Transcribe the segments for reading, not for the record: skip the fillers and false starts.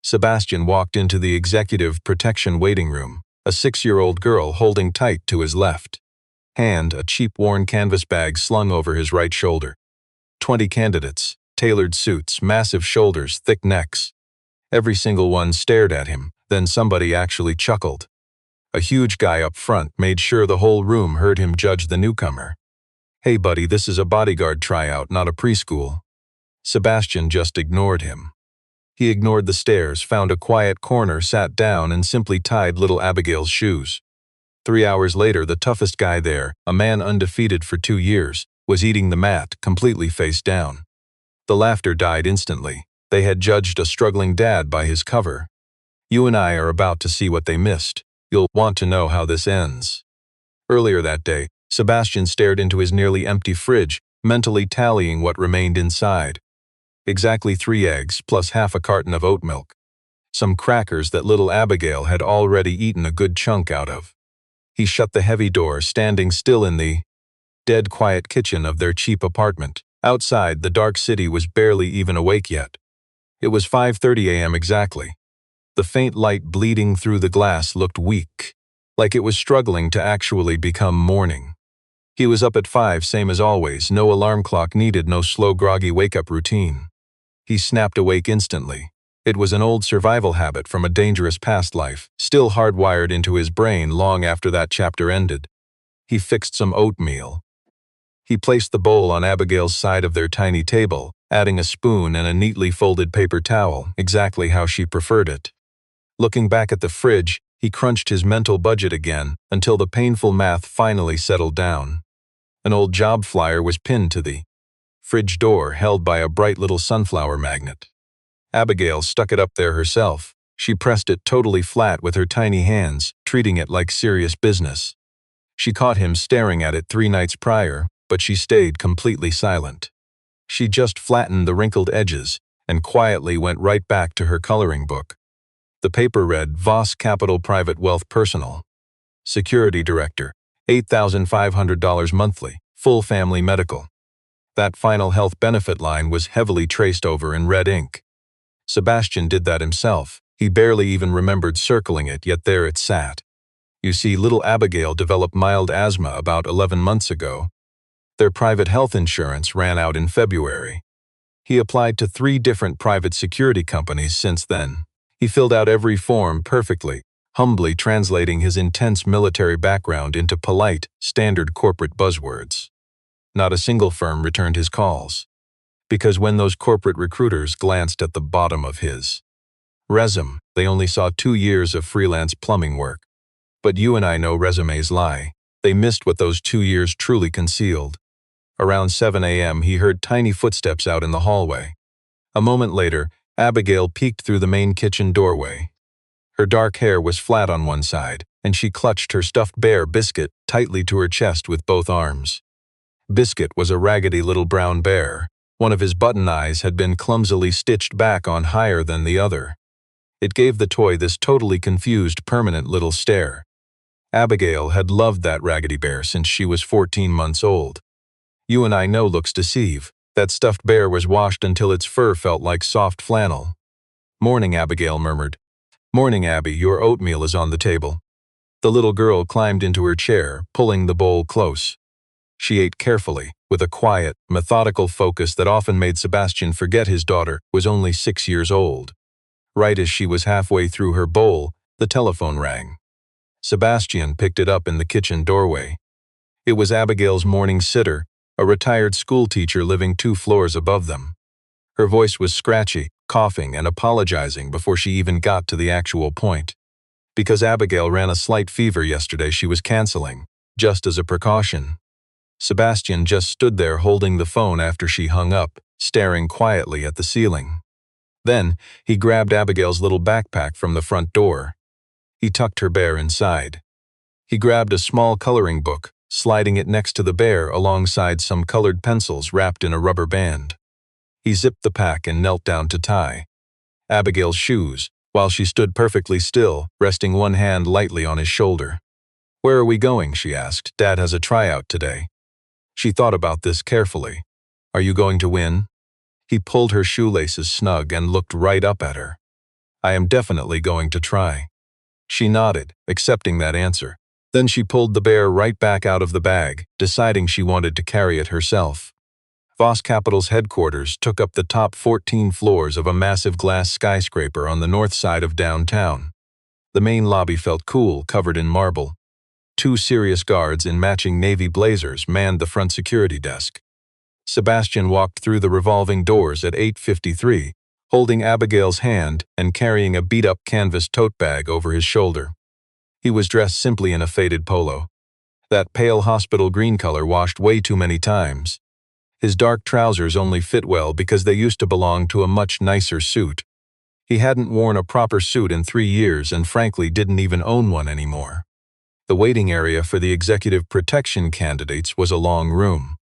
Sebastian walked into the executive protection waiting room, a 6-year-old girl holding tight to his left hand, a cheap worn canvas bag slung over his right shoulder. 20 candidates, tailored suits, massive shoulders, thick necks. Every single one stared at him, then somebody actually chuckled. A huge guy up front made sure the whole room heard him judge the newcomer. "Hey buddy, this is a bodyguard tryout, not a preschool." Sebastian just ignored him. He ignored the stares, found a quiet corner, sat down, and simply tied little Abigail's shoes. 3 hours later, the toughest guy there, a man undefeated for 2 years, was eating the mat, completely face down. The laughter died instantly. They had judged a struggling dad by his cover. You and I are about to see what they missed. You'll want to know how this ends. Earlier that day, Sebastian stared into his nearly empty fridge, mentally tallying what remained inside. Exactly 3 eggs, plus half a carton of oat milk. Some crackers that little Abigail had already eaten a good chunk out of. He shut the heavy door, standing still in the dead quiet kitchen of their cheap apartment. Outside, the dark city was barely even awake yet. It was 5:30 a.m. exactly. The faint light bleeding through the glass looked weak, like it was struggling to actually become morning. He was up at 5, same as always, no alarm clock needed, no slow groggy wake-up routine. He snapped awake instantly. It was an old survival habit from a dangerous past life, still hardwired into his brain long after that chapter ended. He fixed some oatmeal. He placed the bowl on Abigail's side of their tiny table, adding a spoon and a neatly folded paper towel, exactly how she preferred it. Looking back at the fridge, he crunched his mental budget again until the painful math finally settled down. An old job flyer was pinned to the fridge door, held by a bright little sunflower magnet. Abigail stuck it up there herself. She pressed it totally flat with her tiny hands, treating it like serious business. She caught him staring at it 3 nights prior, but she stayed completely silent. She just flattened the wrinkled edges and quietly went right back to her coloring book. The paper read, Voss Capital Private Wealth Personal. Security Director, $8,500 monthly, full family medical. That final health benefit line was heavily traced over in red ink. Sebastian did that himself. He barely even remembered circling it, yet there it sat. You see, little Abigail developed mild asthma about 11 months ago. Their private health insurance ran out in February. He applied to 3 different private security companies since then. He filled out every form perfectly, humbly translating his intense military background into polite, standard corporate buzzwords. Not a single firm returned his calls. Because when those corporate recruiters glanced at the bottom of his resume, they only saw 2 years of freelance plumbing work. But you and I know resumes lie. They missed what those 2 years truly concealed. Around 7 a.m., he heard tiny footsteps out in the hallway. A moment later, Abigail peeked through the main kitchen doorway. Her dark hair was flat on one side, and she clutched her stuffed bear, Biscuit, tightly to her chest with both arms. Biscuit was a raggedy little brown bear. One of his button eyes had been clumsily stitched back on higher than the other. It gave the toy this totally confused, permanent little stare. Abigail had loved that raggedy bear since she was 14 months old. You and I know looks deceive. That stuffed bear was washed until its fur felt like soft flannel. "Morning," Abigail murmured. "Morning, Abby, your oatmeal is on the table." The little girl climbed into her chair, pulling the bowl close. She ate carefully, with a quiet, methodical focus that often made Sebastian forget his daughter was only 6 years old. Right as she was halfway through her bowl, the telephone rang. Sebastian picked it up in the kitchen doorway. It was Abigail's morning sitter, a retired schoolteacher living 2 floors above them. Her voice was scratchy, coughing and apologizing before she even got to the actual point. Because Abigail ran a slight fever yesterday, she was canceling, just as a precaution. Sebastian just stood there holding the phone after she hung up, staring quietly at the ceiling. Then, he grabbed Abigail's little backpack from the front door. He tucked her bear inside. He grabbed a small coloring book, sliding it next to the bear alongside some colored pencils wrapped in a rubber band. He zipped the pack and knelt down to tie Abigail's shoes, while she stood perfectly still, resting one hand lightly on his shoulder. "Where are we going?" she asked. "Dad has a tryout today." She thought about this carefully. "Are you going to win?" He pulled her shoelaces snug and looked right up at her. I am definitely going to try. She nodded, accepting that answer. Then she pulled the bear right back out of the bag, deciding she wanted to carry it herself. Voss Capital's headquarters took up the top 14 floors of a massive glass skyscraper on the north side of downtown. The main lobby felt cool, covered in marble. 2 serious guards in matching navy blazers manned the front security desk. Sebastian walked through the revolving doors at 8:53, holding Abigail's hand and carrying a beat-up canvas tote bag over his shoulder. He was dressed simply in a faded polo. That pale hospital green color washed way too many times. His dark trousers only fit well because they used to belong to a much nicer suit. He hadn't worn a proper suit in 3 years and frankly didn't even own one anymore. The waiting area for the executive protection candidates was a long room.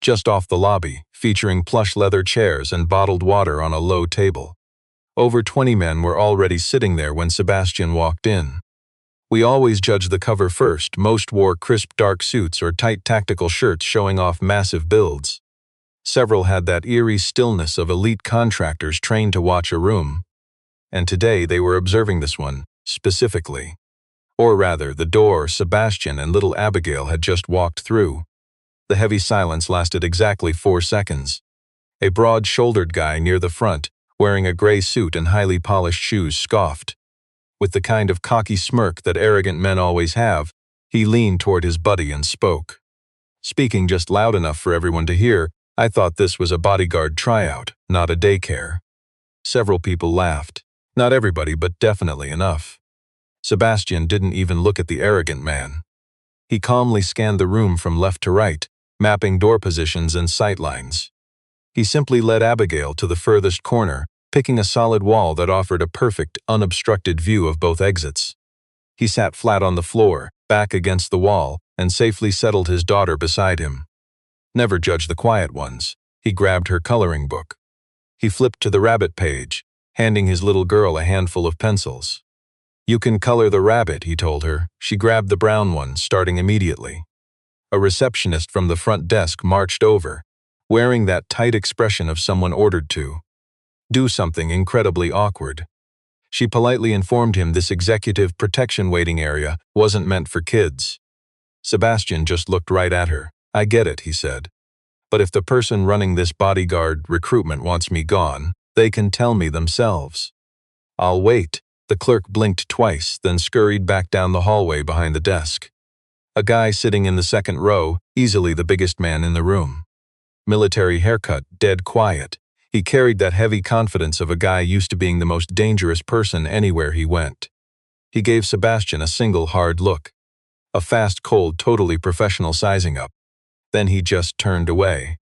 Just off the lobby, featuring plush leather chairs and bottled water on a low table. Over 20 men were already sitting there when Sebastian walked in. We always judge the cover first. Most wore crisp dark suits or tight tactical shirts showing off massive builds. Several had that eerie stillness of elite contractors trained to watch a room. And today they were observing this one, specifically. Or rather, the door Sebastian and little Abigail had just walked through. The heavy silence lasted exactly 4 seconds. A broad-shouldered guy near the front, wearing a gray suit and highly polished shoes, scoffed. With the kind of cocky smirk that arrogant men always have, he leaned toward his buddy and spoke. Speaking just loud enough for everyone to hear, I thought this was a bodyguard tryout, not a daycare. Several people laughed. Not everybody, but definitely enough. Sebastian didn't even look at the arrogant man. He calmly scanned the room from left to right, mapping door positions and sightlines. He simply led Abigail to the furthest corner, picking a solid wall that offered a perfect, unobstructed view of both exits. He sat flat on the floor, back against the wall, and safely settled his daughter beside him. Never judge the quiet ones. He grabbed her coloring book. He flipped to the rabbit page, handing his little girl a handful of pencils. You can color the rabbit, he told her. She grabbed the brown one, starting immediately. A receptionist from the front desk marched over, wearing that tight expression of someone ordered to do something incredibly awkward. She politely informed him this executive protection waiting area wasn't meant for kids. Sebastian just looked right at her. I get it, he said. But if the person running this bodyguard recruitment wants me gone, they can tell me themselves. I'll wait. The clerk blinked twice, then scurried back down the hallway behind the desk. A guy sitting in the second row, easily the biggest man in the room. Military haircut, dead quiet. He carried that heavy confidence of a guy used to being the most dangerous person anywhere he went. He gave Sebastian a single hard look. A fast, cold, totally professional sizing up. Then he just turned away.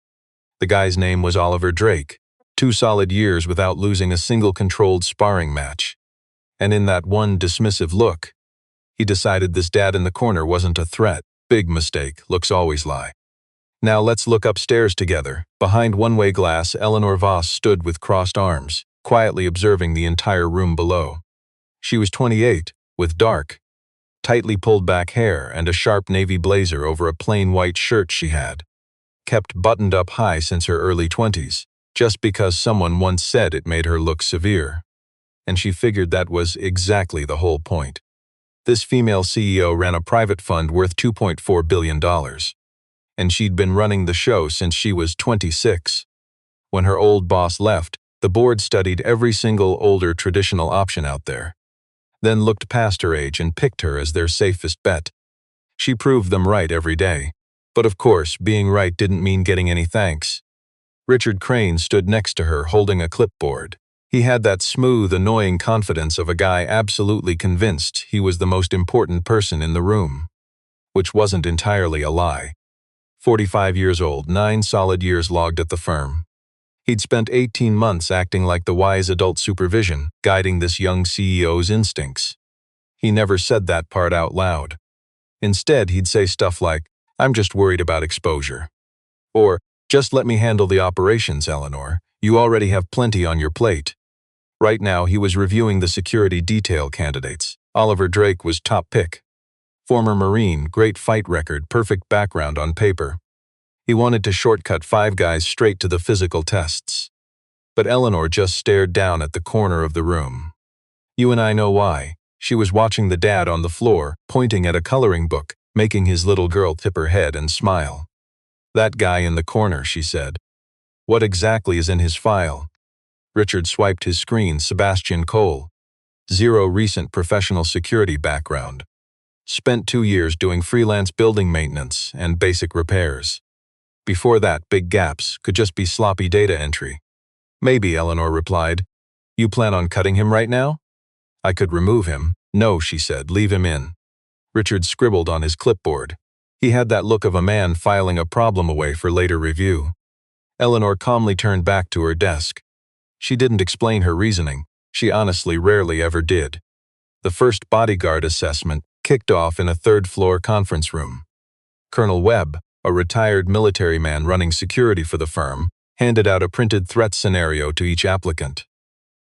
The guy's name was Oliver Drake. 2 solid years without losing a single controlled sparring match. And in that one dismissive look, he decided this dad in the corner wasn't a threat. Big mistake, looks always lie. Now let's look upstairs together. Behind one-way glass, Eleanor Voss stood with crossed arms, quietly observing the entire room below. She was 28, with dark, tightly pulled back hair and a sharp navy blazer over a plain white shirt she had. Kept buttoned up high since her early 20s, just because someone once said it made her look severe. And she figured that was exactly the whole point. This female CEO ran a private fund worth $2.4 billion. And she'd been running the show since she was 26. When her old boss left, the board studied every single older traditional option out there, then looked past her age and picked her as their safest bet. She proved them right every day. But of course, being right didn't mean getting any thanks. Richard Crane stood next to her holding a clipboard. He had that smooth, annoying confidence of a guy absolutely convinced he was the most important person in the room. Which wasn't entirely a lie. 45 years old, 9 solid years logged at the firm. He'd spent 18 months acting like the wise adult supervision, guiding this young CEO's instincts. He never said that part out loud. Instead, he'd say stuff like, I'm just worried about exposure. Or, just let me handle the operations, Eleanor. You already have plenty on your plate. Right now, he was reviewing the security detail candidates. Oliver Drake was top pick. Former Marine, great fight record, perfect background on paper. He wanted to shortcut 5 guys straight to the physical tests. But Eleanor just stared down at the corner of the room. You and I know why. She was watching the dad on the floor, pointing at a coloring book, making his little girl tip her head and smile. That guy in the corner, she said. What exactly is in his file? Richard swiped his screen. Sebastian Cole. 0 recent professional security background. Spent 2 years doing freelance building maintenance and basic repairs. Before that, big gaps, could just be sloppy data entry. Maybe, Eleanor replied. You plan on cutting him right now? I could remove him. No, she said, leave him in. Richard scribbled on his clipboard. He had that look of a man filing a problem away for later review. Eleanor calmly turned back to her desk. She didn't explain her reasoning. She honestly rarely ever did. The first bodyguard assessment kicked off in a third-floor conference room. Colonel Webb, a retired military man running security for the firm, handed out a printed threat scenario to each applicant.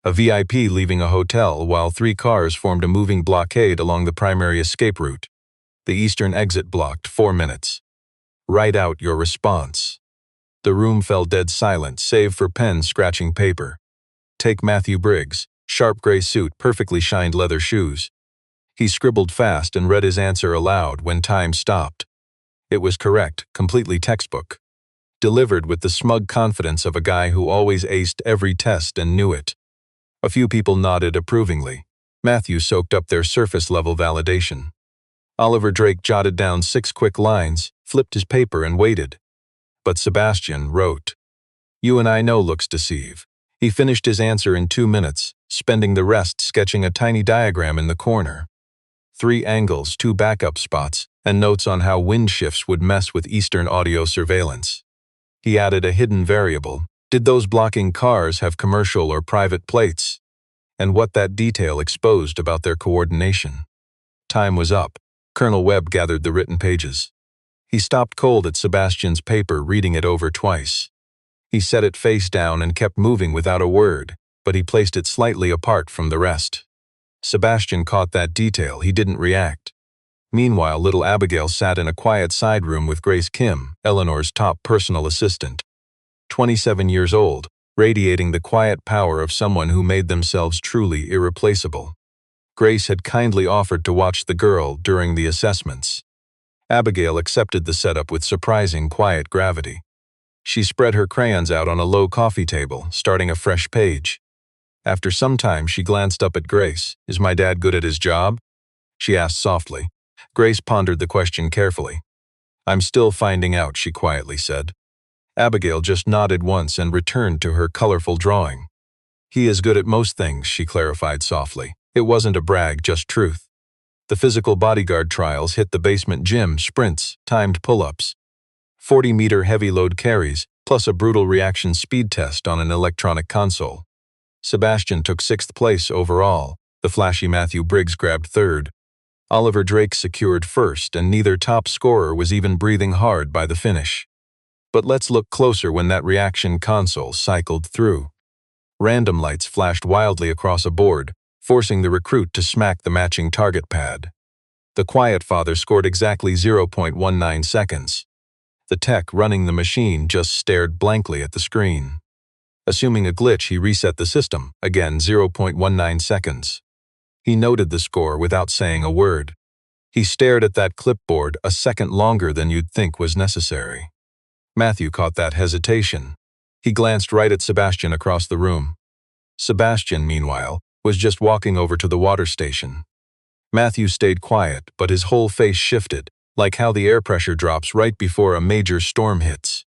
A VIP leaving a hotel while 3 cars formed a moving blockade along the primary escape route. The eastern exit blocked 4 minutes. Write out your response. The room fell dead silent, save for pens scratching paper. Take Matthew Briggs, sharp gray suit, perfectly shined leather shoes. He scribbled fast and read his answer aloud when time stopped. It was correct, completely textbook. Delivered with the smug confidence of a guy who always aced every test and knew it. A few people nodded approvingly. Matthew soaked up their surface-level validation. Oliver Drake jotted down 6 quick lines, flipped his paper and waited. But Sebastian wrote. You and I know looks deceive. He finished his answer in 2 minutes, spending the rest sketching a tiny diagram in the corner. 3 angles, 2 backup spots, and notes on how wind shifts would mess with Eastern audio surveillance. He added a hidden variable. Did those blocking cars have commercial or private plates? And what that detail exposed about their coordination. Time was up. Colonel Webb gathered the written pages. He stopped cold at Sebastian's paper, reading it over twice. He set it face down and kept moving without a word, but he placed it slightly apart from the rest. Sebastian caught that detail. He didn't react. Meanwhile, little Abigail sat in a quiet side room with Grace Kim, Eleanor's top personal assistant. 27 years old, radiating the quiet power of someone who made themselves truly irreplaceable. Grace had kindly offered to watch the girl during the assessments. Abigail accepted the setup with surprising quiet gravity. She spread her crayons out on a low coffee table, starting a fresh page. After some time, she glanced up at Grace. Is my dad good at his job? She asked softly. Grace pondered the question carefully. I'm still finding out, she quietly said. Abigail just nodded once and returned to her colorful drawing. He is good at most things, she clarified softly. It wasn't a brag, just truth. The physical bodyguard trials hit the basement gym, sprints, timed pull-ups. 40-meter heavy load carries, plus a brutal reaction speed test on an electronic console. Sebastian took 6th place overall. The flashy Matthew Briggs grabbed 3rd. Oliver Drake secured 1st, and neither top scorer was even breathing hard by the finish. But let's look closer when that reaction console cycled through. Random lights flashed wildly across a board, forcing the recruit to smack the matching target pad. The quiet father scored exactly 0.19 seconds. The tech running the machine just stared blankly at the screen. Assuming a glitch, he reset the system, again 0.19 seconds. He noted the score without saying a word. He stared at that clipboard a second longer than you'd think was necessary. Matthew caught that hesitation. He glanced right at Sebastian across the room. Sebastian, meanwhile, was just walking over to the water station. Matthew stayed quiet, but his whole face shifted, like how the air pressure drops right before a major storm hits.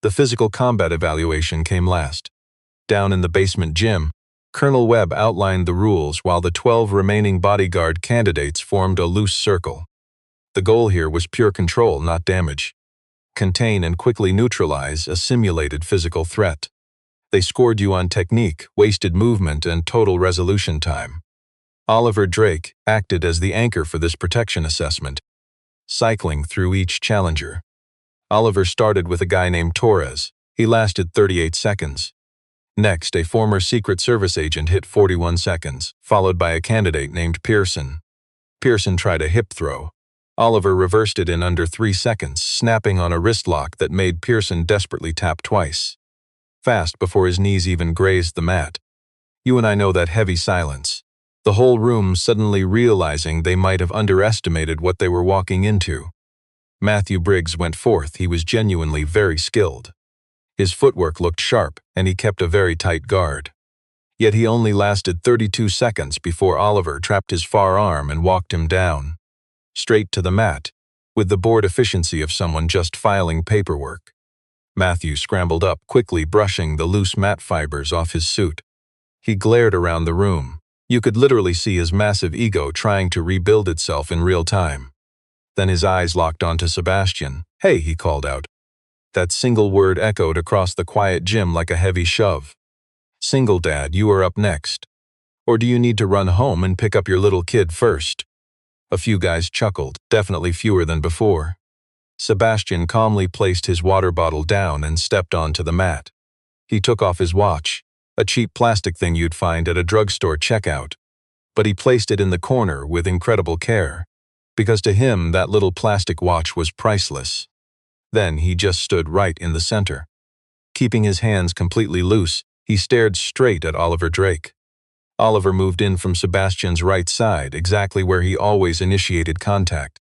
The physical combat evaluation came last. Down in the basement gym, Colonel Webb outlined the rules while the 12 remaining bodyguard candidates formed a loose circle. The goal here was pure control, not damage. Contain and quickly neutralize a simulated physical threat. They scored you on technique, wasted movement, and total resolution time. Oliver Drake acted as the anchor for this protection assessment, cycling through each challenger. Oliver started with a guy named Torres. He lasted 38 seconds. Next, a former Secret Service agent hit 41 seconds, followed by a candidate named Pearson. Pearson tried a hip throw. Oliver reversed it in under 3 seconds, snapping on a wrist lock that made Pearson desperately tap twice. Fast before his knees even grazed the mat. You and I know that heavy silence. the whole room suddenly realizing they might have underestimated what they were walking into. Matthew Briggs went forth. He was genuinely very skilled. His footwork looked sharp, and he kept a very tight guard. Yet he only lasted 32 seconds before Oliver trapped his far arm and walked him down, straight to the mat, with the bored efficiency of someone just filing paperwork. Matthew scrambled up, quickly brushing the loose mat fibers off his suit. He glared around the room. You could literally see his massive ego trying to rebuild itself in real time. Then his eyes locked onto Sebastian. "Hey," he called out. That single word echoed across the quiet gym like a heavy shove. "Single dad, you are up next. Or do you need to run home and pick up your little kid first?" A few guys chuckled, definitely fewer than before. Sebastian calmly placed his water bottle down and stepped onto the mat. He took off his watch, a cheap plastic thing you'd find at a drugstore checkout. But he placed it in the corner with incredible care, because to him that little plastic watch was priceless. Then he just stood right in the center. Keeping his hands completely loose, he stared straight at Oliver Drake. Oliver moved in from Sebastian's right side, exactly where he always initiated contact.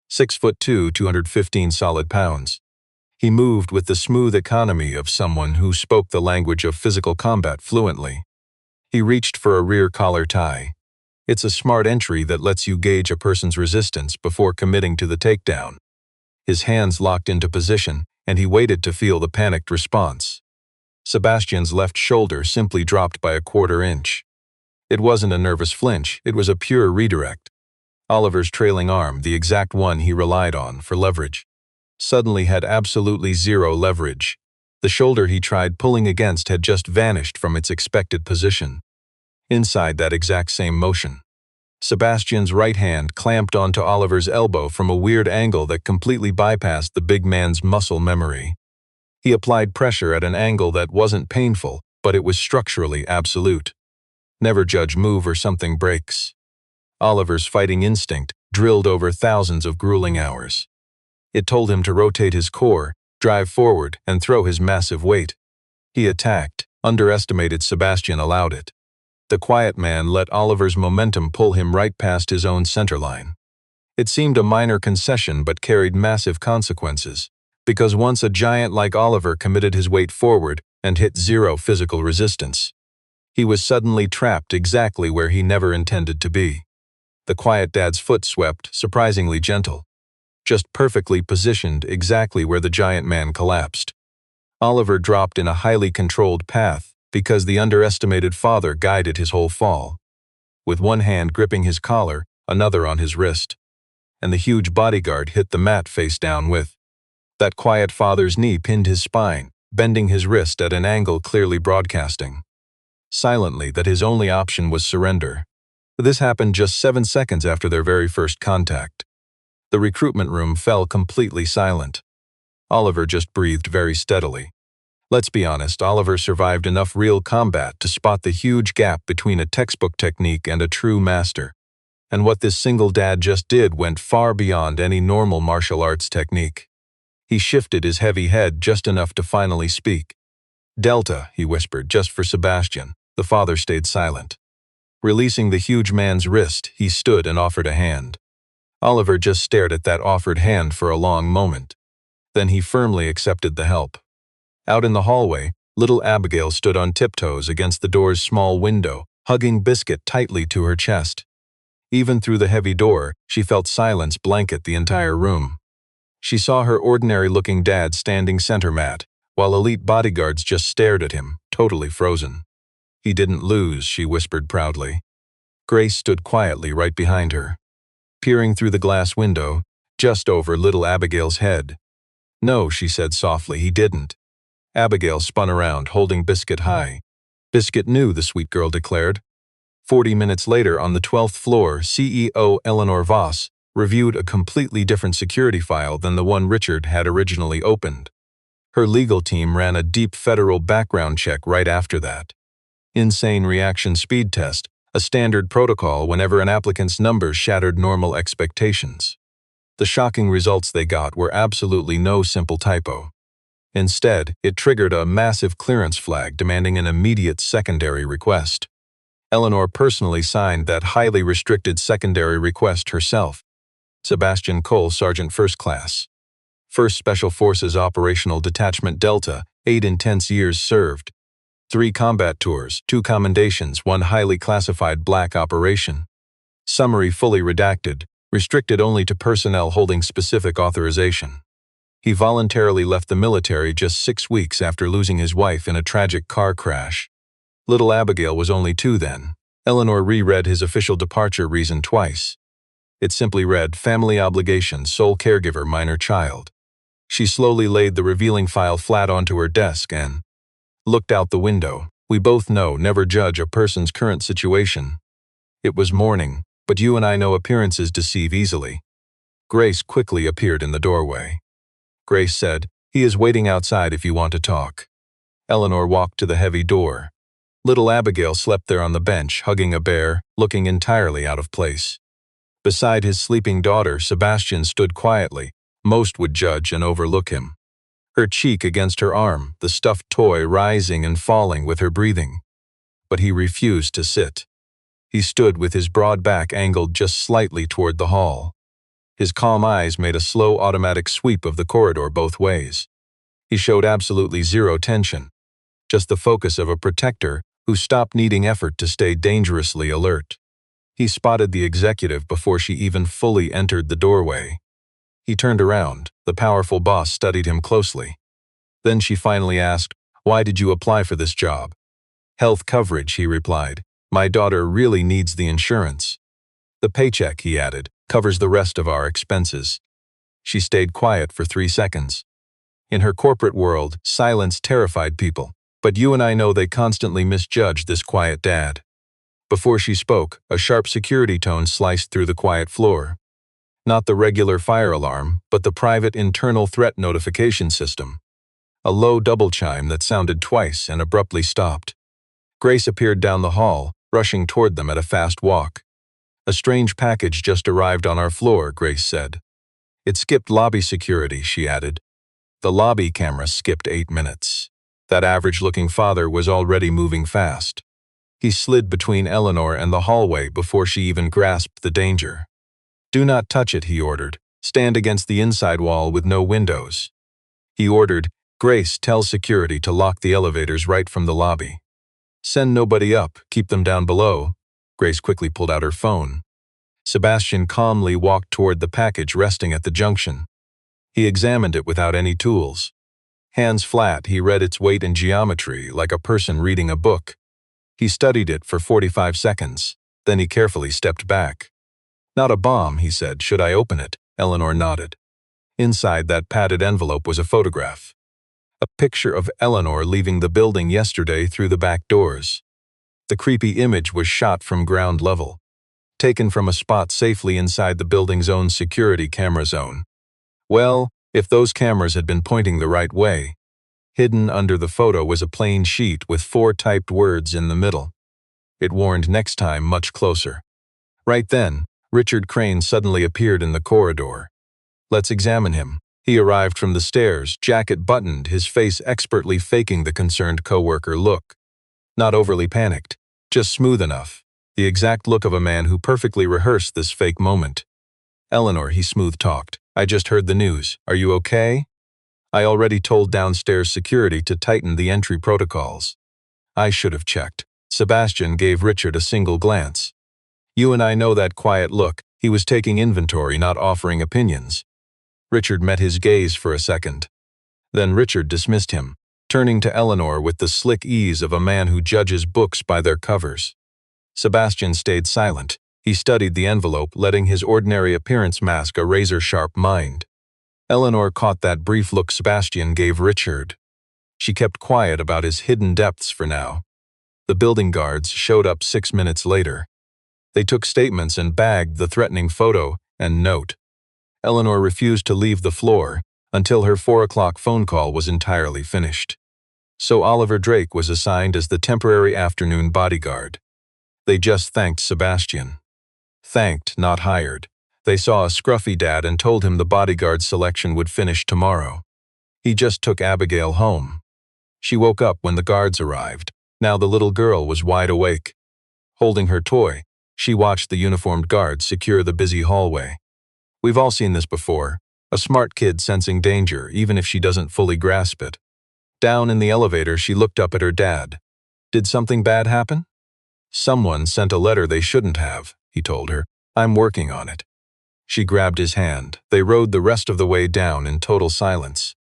6'2", 215 solid pounds. He moved with the smooth economy of someone who spoke the language of physical combat fluently. He reached for a rear collar tie. It's a smart entry that lets you gauge a person's resistance before committing to the takedown. His hands locked into position, and he waited to feel the panicked response. Sebastian's left shoulder simply dropped by a quarter inch. It wasn't a nervous flinch, it was a pure redirect. Oliver's trailing arm, the exact one he relied on for leverage, suddenly had absolutely zero leverage. The shoulder he tried pulling against had just vanished from its expected position. Inside that exact same motion, Sebastian's right hand clamped onto Oliver's elbow from a weird angle that completely bypassed the big man's muscle memory. He applied pressure at an angle that wasn't painful, but it was structurally absolute. Never judge move or something breaks. Oliver's fighting instinct drilled over thousands of grueling hours. It told him to rotate his core, drive forward, and throw his massive weight. He attacked, underestimated Sebastian allowed it. The quiet man let Oliver's momentum pull him right past his own center line. It seemed a minor concession but carried massive consequences, because once a giant like Oliver committed his weight forward and hit zero physical resistance, he was suddenly trapped exactly where he never intended to be. The quiet dad's foot swept, surprisingly gentle, just perfectly positioned exactly where the giant man collapsed. Oliver dropped in a highly controlled path because the underestimated father guided his whole fall, with one hand gripping his collar, another on his wrist, and the huge bodyguard hit the mat face down with. That quiet father's knee pinned his spine, bending his wrist at an angle clearly broadcasting silently that his only option was surrender. This happened just 7 seconds after their very first contact. The recruitment room fell completely silent. Oliver just breathed very steadily. Let's be honest, Oliver survived enough real combat to spot the huge gap between a textbook technique and a true master. And what this single dad just did went far beyond any normal martial arts technique. He shifted his heavy head just enough to finally speak. "Delta," he whispered, just for Sebastian. The father stayed silent. Releasing the huge man's wrist, he stood and offered a hand. Oliver just stared at that offered hand for a long moment. Then he firmly accepted the help. Out in the hallway, little Abigail stood on tiptoes against the door's small window, hugging Biscuit tightly to her chest. Even through the heavy door, she felt silence blanket the entire room. She saw her ordinary-looking dad standing center mat, while elite bodyguards just stared at him, totally frozen. "He didn't lose," she whispered proudly. Grace stood quietly right behind her, peering through the glass window, just over little Abigail's head. "No," she said softly, "he didn't." Abigail spun around, holding Biscuit high. Biscuit knew, the sweet girl declared. 40 minutes later, on the 12th floor, CEO Eleanor Voss reviewed a completely different security file than the one Richard had originally opened. Her legal team ran a deep federal background check right after that. Insane reaction speed test, a standard protocol whenever an applicant's numbers shattered normal expectations. The shocking results they got were absolutely no simple typo. Instead, it triggered a massive clearance flag demanding an immediate secondary request. Eleanor personally signed that highly restricted secondary request herself. Sebastian Cole, Sergeant First Class. 1st Special Forces Operational Detachment Delta, 8 intense years served. 3 combat tours, 2 commendations, 1 highly classified black operation. Summary fully redacted, restricted only to personnel holding specific authorization. He voluntarily left the military just 6 weeks after losing his wife in a tragic car crash. Little Abigail was only 2 then. Eleanor reread his official departure reason twice. It simply read, family obligations, sole caregiver, minor child. She slowly laid the revealing file flat onto her desk and looked out the window. We both know, never judge a person's current situation. It was morning, but you and I know appearances deceive easily. Grace quickly appeared in the doorway. Grace said, he is waiting outside if you want to talk. Eleanor walked to the heavy door. Little Abigail slept there on the bench, hugging a bear, looking entirely out of place. Beside his sleeping daughter, Sebastian stood quietly. Most would judge and overlook him. Her cheek against her arm, the stuffed toy rising and falling with her breathing. But he refused to sit. He stood with his broad back angled just slightly toward the hall. His calm eyes made a slow automatic sweep of the corridor both ways. He showed absolutely zero tension, just the focus of a protector who stopped needing effort to stay dangerously alert. He spotted the executive before she even fully entered the doorway. He turned around. The powerful boss studied him closely. Then she finally asked, "Why did you apply for this job?" "Health coverage," he replied. "My daughter really needs the insurance." "The paycheck," he added, "covers the rest of our expenses." She stayed quiet for 3 seconds. In her corporate world, silence terrified people, but you and I know they constantly misjudge this quiet dad. Before she spoke, a sharp security tone sliced through the quiet floor. Not the regular fire alarm, but the private internal threat notification system. A low double chime that sounded twice and abruptly stopped. Grace appeared down the hall, rushing toward them at a fast walk. "A strange package just arrived on our floor," Grace said. "It skipped lobby security," she added. The lobby camera skipped 8 minutes. That average-looking father was already moving fast. He slid between Eleanor and the hallway before she even grasped the danger. "Do not touch it," he ordered. "Stand against the inside wall with no windows." He ordered, "Grace, tell security to lock the elevators right from the lobby. Send nobody up, keep them down below." Grace quickly pulled out her phone. Sebastian calmly walked toward the package resting at the junction. He examined it without any tools. Hands flat, he read its weight and geometry like a person reading a book. He studied it for 45 seconds. Then he carefully stepped back. "Not a bomb," he said. "Should I open it?" Eleanor nodded. Inside that padded envelope was a photograph. A picture of Eleanor leaving the building yesterday through the back doors. The creepy image was shot from ground level, taken from a spot safely inside the building's own security camera zone. Well, if those cameras had been pointing the right way. Hidden under the photo was a plain sheet with 4 typed words in the middle. It warned next time much closer. Right then, Richard Crane suddenly appeared in the corridor. "Let's examine him." He arrived from the stairs, jacket buttoned, his face expertly faking the concerned coworker look. Not overly panicked, just smooth enough, the exact look of a man who perfectly rehearsed this fake moment. "Eleanor," he smooth-talked, "I just heard the news. Are you okay?" "I already told downstairs security to tighten the entry protocols." "I should have checked." Sebastian gave Richard a single glance. "You and I know that quiet look. He was taking inventory, not offering opinions." Richard met his gaze for a second. Then Richard dismissed him, turning to Eleanor with the slick ease of a man who judges books by their covers. Sebastian stayed silent. He studied the envelope, letting his ordinary appearance mask a razor-sharp mind. Eleanor caught that brief look Sebastian gave Richard. She kept quiet about his hidden depths for now. The building guards showed up 6 minutes later. They took statements and bagged the threatening photo and note. Eleanor refused to leave the floor until her 4 o'clock phone call was entirely finished. So Oliver Drake was assigned as the temporary afternoon bodyguard. They just thanked Sebastian. Thanked, not hired. They saw a scruffy dad and told him the bodyguard selection would finish tomorrow. He just took Abigail home. She woke up when the guards arrived. Now the little girl was wide awake. Holding her toy, she watched the uniformed guards secure the busy hallway. We've all seen this before, a smart kid sensing danger even if she doesn't fully grasp it. Down in the elevator, she looked up at her dad. Did something bad happen? Someone sent a letter they shouldn't have, he told her. I'm working on it. She grabbed his hand. They rode the rest of the way down in total silence.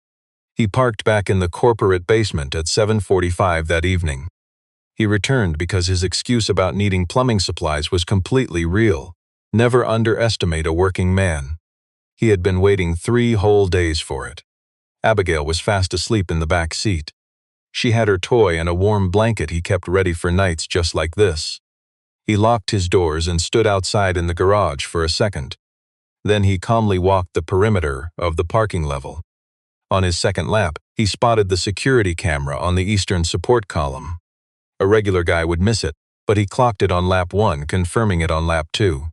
He parked back in the corporate basement at 7:45 that evening. He returned because his excuse about needing plumbing supplies was completely real. Never underestimate a working man. He had been waiting 3 whole days for it. Abigail was fast asleep in the back seat. She had her toy and a warm blanket he kept ready for nights just like this. He locked his doors and stood outside in the garage for a second. Then he calmly walked the perimeter of the parking level. On his second lap, he spotted the security camera on the eastern support column. A regular guy would miss it, but he clocked it on lap 1, confirming it on lap 2.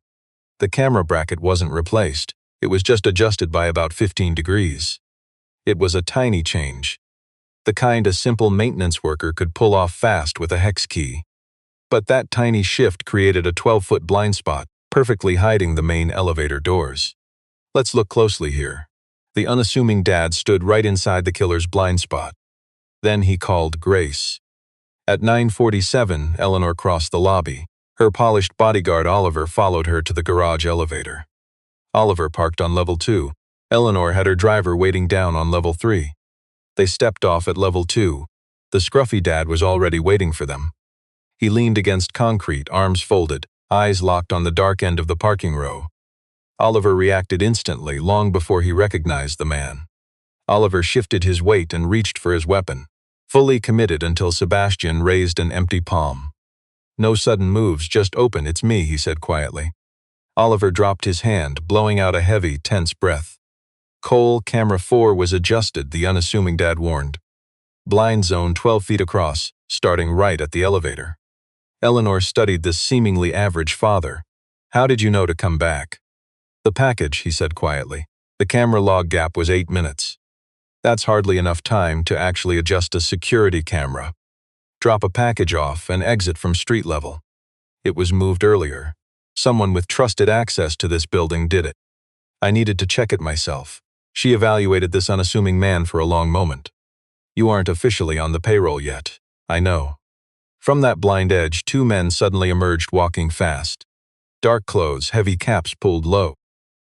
The camera bracket wasn't replaced. It was just adjusted by about 15 degrees. It was a tiny change, the kind a simple maintenance worker could pull off fast with a hex key. But that tiny shift created a 12-foot blind spot, perfectly hiding the main elevator doors. Let's look closely here. The unassuming dad stood right inside the killer's blind spot. Then he called Grace. At 9:47, Eleanor crossed the lobby. Her polished bodyguard Oliver followed her to the garage elevator. Oliver parked on level 2. Eleanor had her driver waiting down on level 3. They stepped off at level 2. The scruffy dad was already waiting for them. He leaned against concrete, arms folded, eyes locked on the dark end of the parking row. Oliver reacted instantly, long before he recognized the man. Oliver shifted his weight and reached for his weapon, fully committed until Sebastian raised an empty palm. No sudden moves, just open, it's me, he said quietly. Oliver dropped his hand, blowing out a heavy, tense breath. Cole, camera 4 was adjusted, the unassuming dad warned. Blind zone 12 feet across, starting right at the elevator. Eleanor studied this seemingly average father. How did you know to come back? The package, he said quietly. The camera log gap was 8 minutes. That's hardly enough time to actually adjust a security camera. Drop a package off and exit from street level. It was moved earlier. Someone with trusted access to this building did it. I needed to check it myself. She evaluated this unassuming man for a long moment. You aren't officially on the payroll yet. I know. From that blind edge, 2 men suddenly emerged, walking fast. Dark clothes, heavy caps pulled low.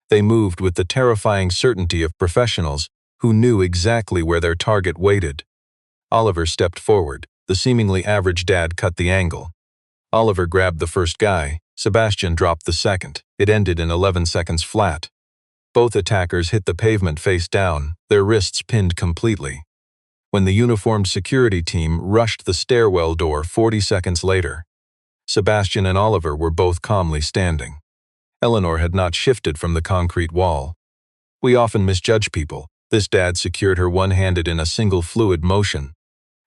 They moved with the terrifying certainty of professionals who knew exactly where their target waited. Oliver stepped forward. The seemingly average dad cut the angle. Oliver grabbed the first guy. Sebastian dropped the second. It ended in 11 seconds flat. Both attackers hit the pavement face down, their wrists pinned completely. When the uniformed security team rushed the stairwell door 40 seconds later, Sebastian and Oliver were both calmly standing. Eleanor had not shifted from the concrete wall. We often misjudge people. This dad secured her one-handed in a single fluid motion,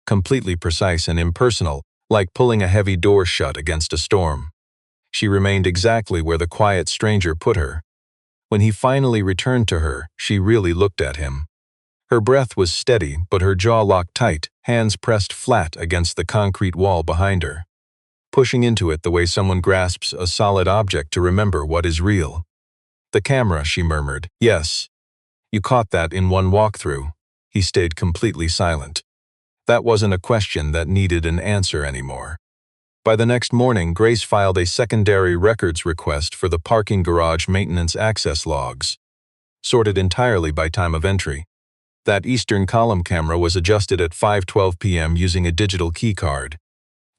completely precise and impersonal, like pulling a heavy door shut against a storm. She remained exactly where the quiet stranger put her. When he finally returned to her, she really looked at him. Her breath was steady, but her jaw locked tight, hands pressed flat against the concrete wall behind her, pushing into it the way someone grasps a solid object to remember what is real. The camera, she murmured. Yes. You caught that in one walkthrough. He stayed completely silent. That wasn't a question that needed an answer anymore. By the next morning, Grace filed a secondary records request for the parking garage maintenance access logs, sorted entirely by time of entry. That eastern column camera was adjusted at 5:12 p.m. using a digital key card,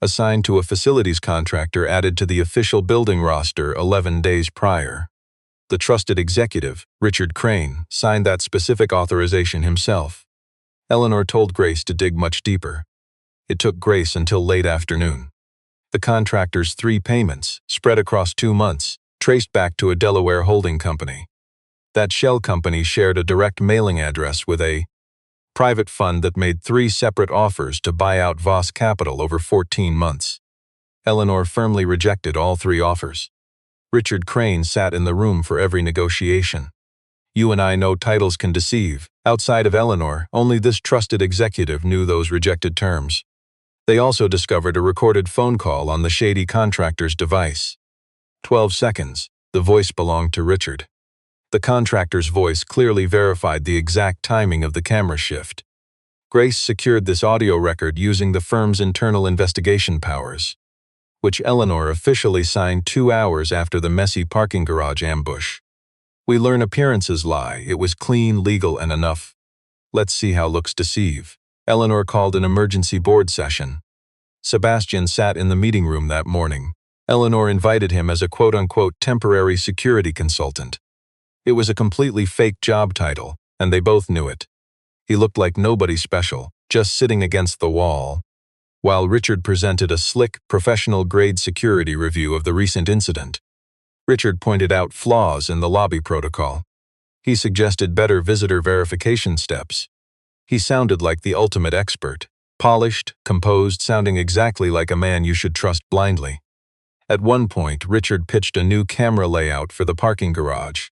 assigned to a facilities contractor added to the official building roster 11 days prior. The trusted executive, Richard Crane, signed that specific authorization himself. Eleanor told Grace to dig much deeper. It took Grace until late afternoon. The contractor's 3 payments, spread across 2 months, traced back to a Delaware holding company. That shell company shared a direct mailing address with a private fund that made 3 separate offers to buy out Voss Capital over 14 months. Eleanor firmly rejected all 3 offers. Richard Crane sat in the room for every negotiation. You and I know titles can deceive. Outside of Eleanor, only this trusted executive knew those rejected terms. They also discovered a recorded phone call on the shady contractor's device. 12 seconds. The voice belonged to Richard. The contractor's voice clearly verified the exact timing of the camera shift. Grace secured this audio record using the firm's internal investigation powers, which Eleanor officially signed 2 hours after the messy parking garage ambush. We learn appearances lie. It was clean, legal, and enough. Let's see how looks deceive. Eleanor called an emergency board session. Sebastian sat in the meeting room that morning. Eleanor invited him as a quote-unquote temporary security consultant. It was a completely fake job title, and they both knew it. He looked like nobody special, just sitting against the wall, while Richard presented a slick, professional-grade security review of the recent incident. Richard pointed out flaws in the lobby protocol. He suggested better visitor verification steps. He sounded like the ultimate expert, polished, composed, sounding exactly like a man you should trust blindly. At one point, Richard pitched a new camera layout for the parking garage.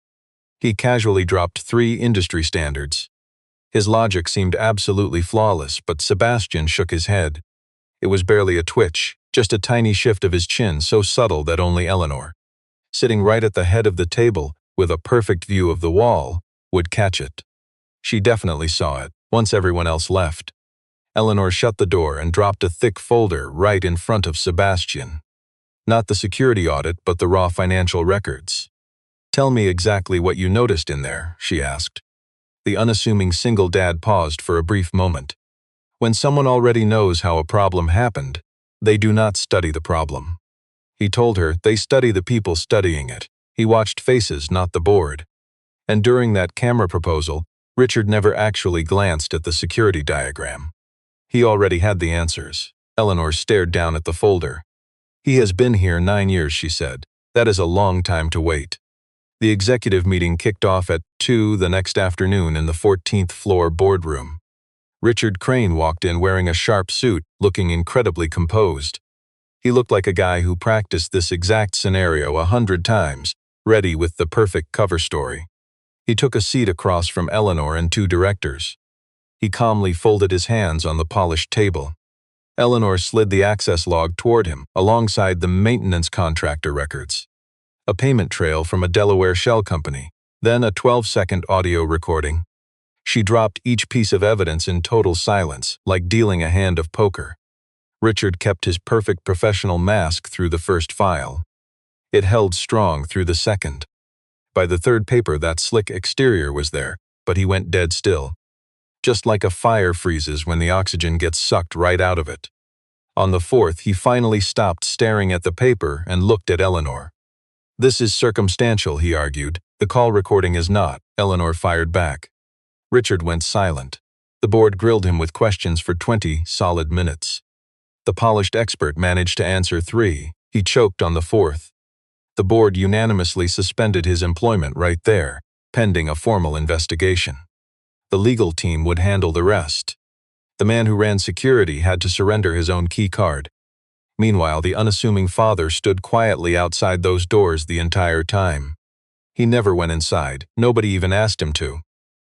He casually dropped 3 industry standards. His logic seemed absolutely flawless, but Sebastian shook his head. It was barely a twitch, just a tiny shift of his chin so subtle that only Eleanor, sitting right at the head of the table with a perfect view of the wall, would catch it. She definitely saw it, once everyone else left. Eleanor shut the door and dropped a thick folder right in front of Sebastian. Not the security audit, but the raw financial records. "Tell me exactly what you noticed in there," she asked. The unassuming single dad paused for a brief moment. When someone already knows how a problem happened, they do not study the problem. He told her they study the people studying it. He watched faces, not the board. And during that camera proposal, Richard never actually glanced at the security diagram. He already had the answers. Eleanor stared down at the folder. "He has been here 9 years," she said. "That is a long time to wait." The executive meeting kicked off at 2 the next afternoon in the 14th floor boardroom. Richard Crane walked in wearing a sharp suit, looking incredibly composed. He looked like a guy who practiced this exact scenario 100 times, ready with the perfect cover story. He took a seat across from Eleanor and 2 directors. He calmly folded his hands on the polished table. Eleanor slid the access log toward him, alongside the maintenance contractor records. A payment trail from a Delaware shell company, then a 12-second audio recording. She dropped each piece of evidence in total silence, like dealing a hand of poker. Richard kept his perfect professional mask through the first file. It held strong through the second. By the third paper, that slick exterior was there, but he went dead still. Just like a fire freezes when the oxygen gets sucked right out of it. On the 4th, he finally stopped staring at the paper and looked at Eleanor. "This is circumstantial," he argued. "The call recording is not," Eleanor fired back. Richard went silent. The board grilled him with questions for 20 solid minutes. The polished expert managed to answer 3. He choked on the 4th. The board unanimously suspended his employment right there, pending a formal investigation. The legal team would handle the rest. The man who ran security had to surrender his own key card. Meanwhile, the unassuming father stood quietly outside those doors the entire time. He never went inside. Nobody even asked him to.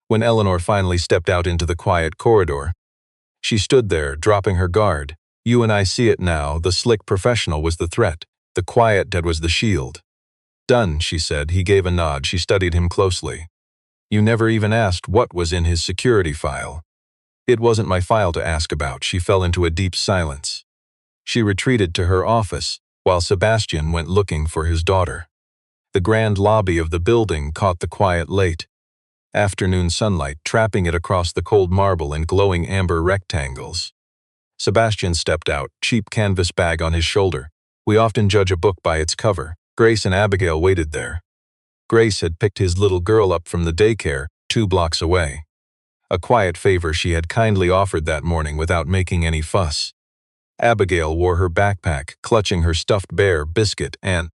When Eleanor finally stepped out into the quiet corridor, she stood there, dropping her guard. "You and I see it now. The slick professional was the threat. The quiet dad was the shield." "Done," she said. He gave a nod. She studied him closely. "You never even asked what was in his security file." "It wasn't my file to ask about." She fell into a deep silence. She retreated to her office, while Sebastian went looking for his daughter. The grand lobby of the building caught the quiet late afternoon sunlight, trapping it across the cold marble in glowing amber rectangles. Sebastian stepped out, cheap canvas bag on his shoulder. We often judge a book by its cover. Grace and Abigail waited there. Grace had picked his little girl up from the daycare 2 blocks away. A quiet favor she had kindly offered that morning without making any fuss. Abigail wore her backpack, clutching her stuffed bear, Biscuit, and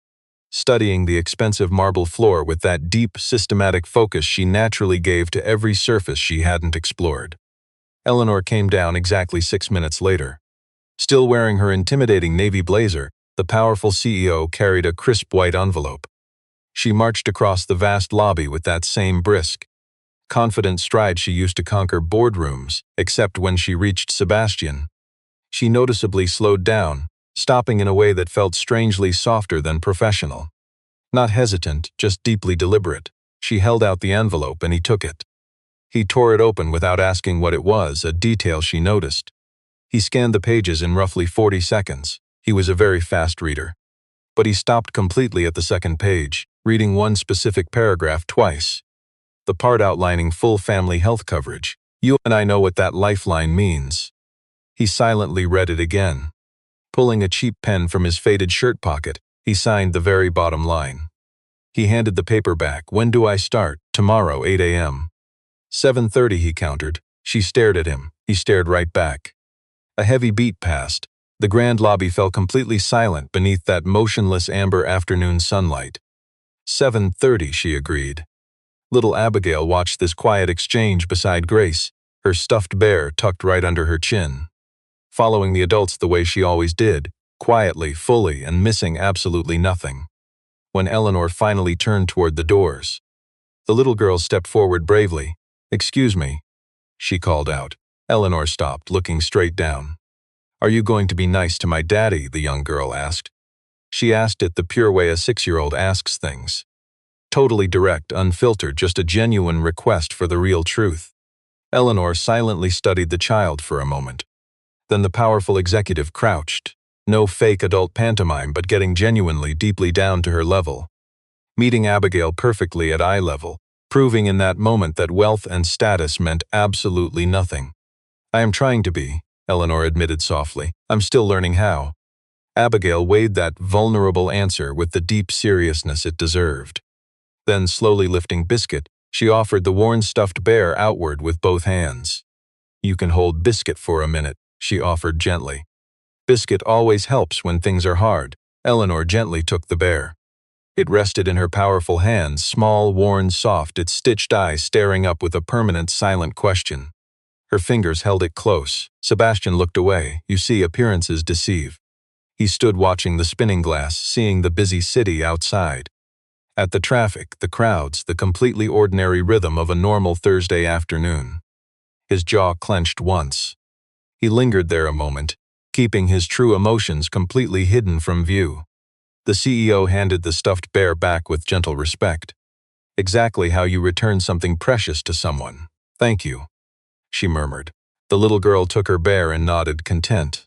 studying the expensive marble floor with that deep, systematic focus she naturally gave to every surface she hadn't explored. Eleanor came down exactly 6 minutes later. Still wearing her intimidating navy blazer, the powerful CEO carried a crisp white envelope. She marched across the vast lobby with that same brisk, confident stride she used to conquer boardrooms, except when she reached Sebastian. She noticeably slowed down, stopping in a way that felt strangely softer than professional. Not hesitant, just deeply deliberate. She held out the envelope and he took it. He tore it open without asking what it was, a detail she noticed. He scanned the pages in roughly 40 seconds. He was a very fast reader. But he stopped completely at the second page, reading one specific paragraph twice. The part outlining full family health coverage. You and I know what that lifeline means. He silently read it again. Pulling a cheap pen from his faded shirt pocket, he signed the very bottom line. He handed the paper back. When do I start? Tomorrow, 8 a.m. 7:30, he countered. She stared at him. He stared right back. A heavy beat passed. The grand lobby fell completely silent beneath that motionless amber afternoon sunlight. 7:30, she agreed. Little Abigail watched this quiet exchange beside Grace, her stuffed bear tucked right under her chin. Following the adults the way she always did, quietly, fully, and missing absolutely nothing. When Eleanor finally turned toward the doors, the little girl stepped forward bravely. "Excuse me," she called out. Eleanor stopped, looking straight down. "Are you going to be nice to my daddy?" the young girl asked. She asked it the pure way a 6-year-old asks things. Totally direct, unfiltered, just a genuine request for the real truth. Eleanor silently studied the child for a moment. Then the powerful executive crouched. No fake adult pantomime, but getting genuinely deeply down to her level. Meeting Abigail perfectly at eye level, proving in that moment that wealth and status meant absolutely nothing. "I am trying to be," Eleanor admitted softly. "I'm still learning how." Abigail weighed that vulnerable answer with the deep seriousness it deserved. Then, slowly lifting Biscuit, she offered the worn stuffed bear outward with both hands. "You can hold Biscuit for a minute," she offered gently. "Biscuit always helps when things are hard." Eleanor gently took the bear. It rested in her powerful hands, small, worn, soft, its stitched eyes staring up with a permanent, silent question. Her fingers held it close. Sebastian looked away. You see, appearances deceive. He stood watching the spinning glass, seeing the busy city outside. At the traffic, the crowds, the completely ordinary rhythm of a normal Thursday afternoon. His jaw clenched once. He lingered there a moment, keeping his true emotions completely hidden from view. The CEO handed the stuffed bear back with gentle respect. "Exactly how you return something precious to someone. Thank you," she murmured. The little girl took her bear and nodded content.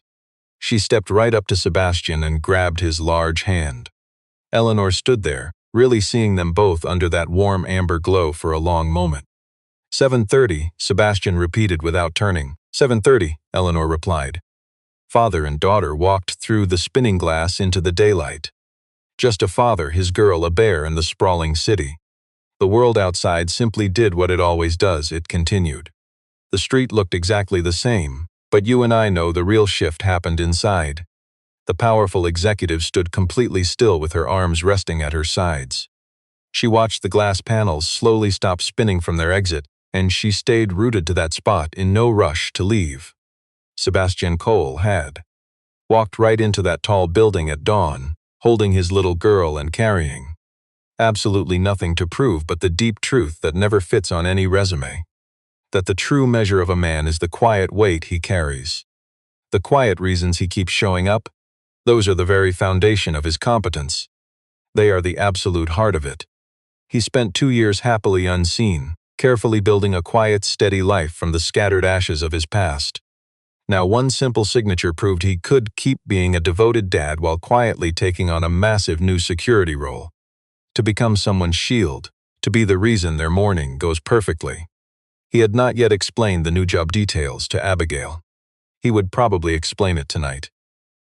She stepped right up to Sebastian and grabbed his large hand. Eleanor stood there, really seeing them both under that warm amber glow for a long moment. 7:30, Sebastian repeated without turning. 7:30, Eleanor replied. Father and daughter walked through the spinning glass into the daylight. Just a father, his girl, a bear, and the sprawling city. The world outside simply did what it always does, it continued. The street looked exactly the same, but you and I know the real shift happened inside. The powerful executive stood completely still with her arms resting at her sides. She watched the glass panels slowly stop spinning from their exit, and she stayed rooted to that spot in no rush to leave. Sebastian Cole had walked right into that tall building at dawn, holding his little girl and carrying absolutely nothing to prove but the deep truth that never fits on any resume. That the true measure of a man is the quiet weight he carries. The quiet reasons he keeps showing up, those are the very foundation of his competence. They are the absolute heart of it. He spent 2 years happily unseen, carefully building a quiet, steady life from the scattered ashes of his past. Now one simple signature proved he could keep being a devoted dad while quietly taking on a massive new security role. To become someone's shield, to be the reason their morning goes perfectly. He had not yet explained the new job details to Abigail. He would probably explain it tonight.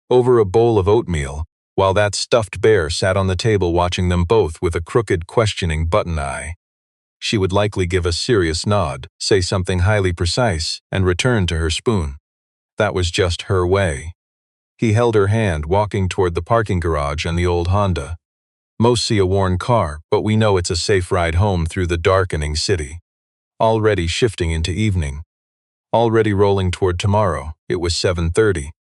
Over a bowl of oatmeal, while that stuffed bear sat on the table watching them both with a crooked, questioning button eye. She would likely give a serious nod, say something highly precise, and return to her spoon. That was just her way. He held her hand, walking toward the parking garage and the old Honda. Most see a worn car, but we know it's a safe ride home through the darkening city. Already shifting into evening. Already rolling toward tomorrow. It was 7:30.